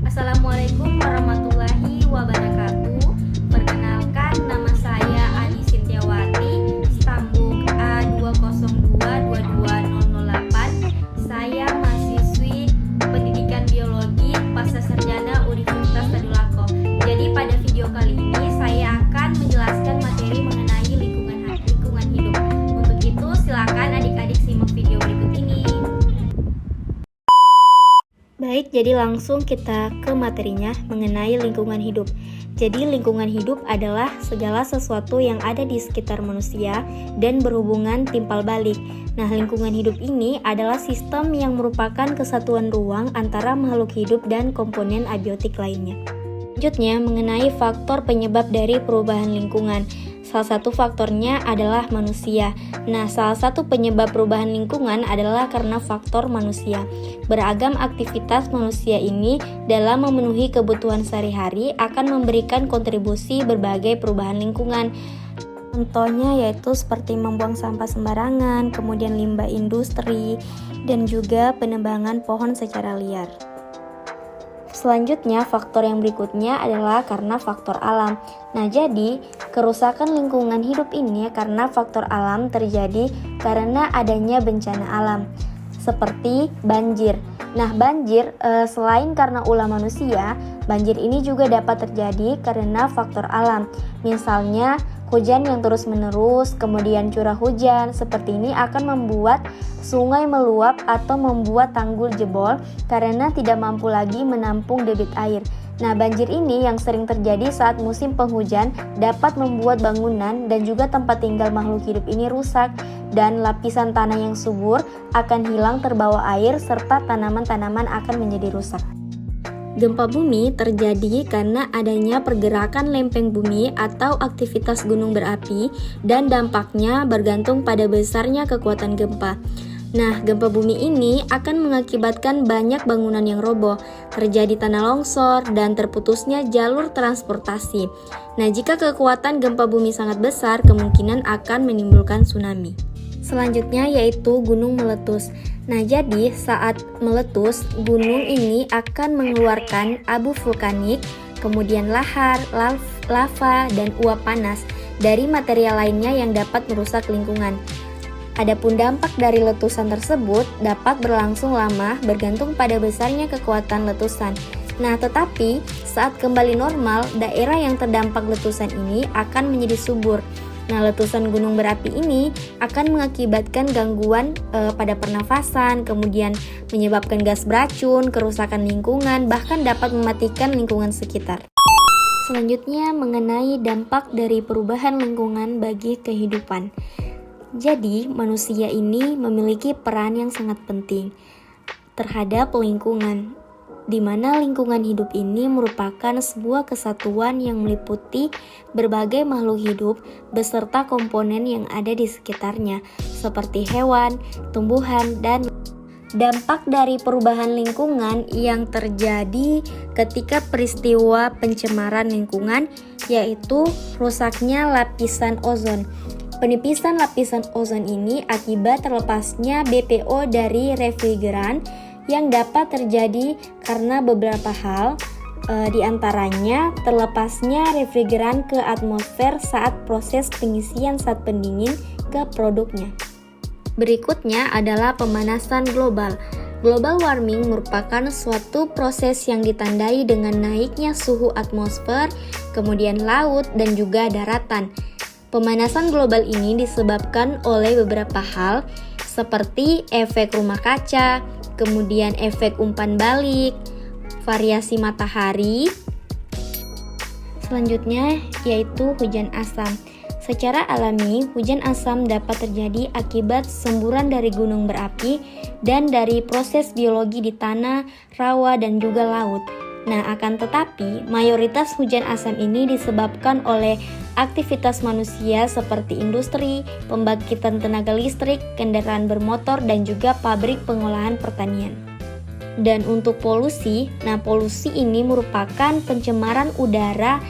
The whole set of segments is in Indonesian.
Assalamualaikum warahmatullahi wabarakatuh. Perkenalkan, nama saya Adi Sintiawati, Stambuk A2022208. Saya mahasiswi Pendidikan Biologi Pasca Sarjana Universitas Tadulako. Jadi pada video kali ini saya akan menjelaskan materi mengenai lingkungan hidup. Untuk itu silakan adik-adik simak video berikut ini. Baik, jadi langsung kita ke materinya mengenai lingkungan hidup. Jadi lingkungan hidup adalah segala sesuatu yang ada di sekitar manusia dan berhubungan timpal balik. Nah, lingkungan hidup ini adalah sistem yang merupakan kesatuan ruang antara makhluk hidup dan komponen abiotik lainnya. Selanjutnya, mengenai faktor penyebab dari perubahan lingkungan. Salah satu faktornya adalah manusia. Nah, salah satu penyebab perubahan lingkungan adalah karena faktor manusia. Beragam aktivitas manusia ini dalam memenuhi kebutuhan sehari-hari akan memberikan kontribusi berbagai perubahan lingkungan. Contohnya yaitu seperti membuang sampah sembarangan, kemudian limbah industri, dan juga penebangan pohon secara liar. Selanjutnya, faktor yang berikutnya adalah karena faktor alam. Nah, jadi kerusakan lingkungan hidup ini karena faktor alam terjadi karena adanya bencana alam, seperti banjir. Nah, banjir selain karena ulah manusia, banjir ini juga dapat terjadi karena faktor alam. Misalnya, hujan yang terus-menerus, kemudian curah hujan, seperti ini akan membuat sungai meluap atau membuat tanggul jebol karena tidak mampu lagi menampung debit air. Nah, banjir ini yang sering terjadi saat musim penghujan dapat membuat bangunan dan juga tempat tinggal makhluk hidup ini rusak dan lapisan tanah yang subur akan hilang terbawa air serta tanaman-tanaman akan menjadi rusak. Gempa bumi terjadi karena adanya pergerakan lempeng bumi atau aktivitas gunung berapi dan dampaknya bergantung pada besarnya kekuatan gempa. Nah, gempa bumi ini akan mengakibatkan banyak bangunan yang roboh, terjadi tanah longsor, dan terputusnya jalur transportasi. Nah, jika kekuatan gempa bumi sangat besar, kemungkinan akan menimbulkan tsunami. Selanjutnya yaitu gunung meletus. Nah, jadi saat meletus, gunung ini akan mengeluarkan abu vulkanik, kemudian lahar, lava, dan uap panas dari material lainnya yang dapat merusak lingkungan. Adapun dampak dari letusan tersebut dapat berlangsung lama bergantung pada besarnya kekuatan letusan. Nah, tetapi saat kembali normal, daerah yang terdampak letusan ini akan menjadi subur. Nah, letusan gunung berapi ini akan mengakibatkan gangguan pada pernafasan, kemudian menyebabkan gas beracun, kerusakan lingkungan, bahkan dapat mematikan lingkungan sekitar. Selanjutnya, mengenai dampak dari perubahan lingkungan bagi kehidupan. Jadi, manusia ini memiliki peran yang sangat penting terhadap lingkungan, di mana lingkungan hidup ini merupakan sebuah kesatuan yang meliputi berbagai makhluk hidup beserta komponen yang ada di sekitarnya, seperti hewan, tumbuhan, dan dampak dari perubahan lingkungan yang terjadi ketika peristiwa pencemaran lingkungan, yaitu rusaknya lapisan ozon. Penipisan lapisan ozon ini akibat terlepasnya BPO dari refrigeran yang dapat terjadi karena beberapa hal, di antaranya terlepasnya refrigeran ke atmosfer saat proses pengisian zat pendingin ke produknya. Berikutnya adalah pemanasan global. Global warming merupakan suatu proses yang ditandai dengan naiknya suhu atmosfer, kemudian laut, dan juga daratan. Pemanasan global ini disebabkan oleh beberapa hal seperti efek rumah kaca, kemudian efek umpan balik, variasi matahari. Selanjutnya yaitu hujan asam. Secara alami, hujan asam dapat terjadi akibat semburan dari gunung berapi dan dari proses biologi di tanah, rawa, dan juga laut. Nah, akan tetapi, mayoritas hujan asam ini disebabkan oleh aktivitas manusia seperti industri, pembangkitan tenaga listrik, kendaraan bermotor, dan juga pabrik pengolahan pertanian. Dan untuk polusi, polusi ini merupakan pencemaran udara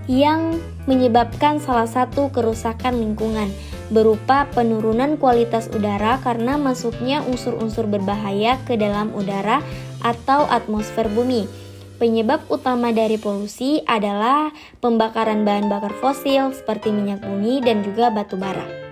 yang menyebabkan salah satu kerusakan lingkungan berupa penurunan kualitas udara karena masuknya unsur-unsur berbahaya ke dalam udara atau atmosfer bumi. Penyebab utama dari polusi adalah pembakaran bahan bakar fosil seperti minyak bumi dan juga batu bara.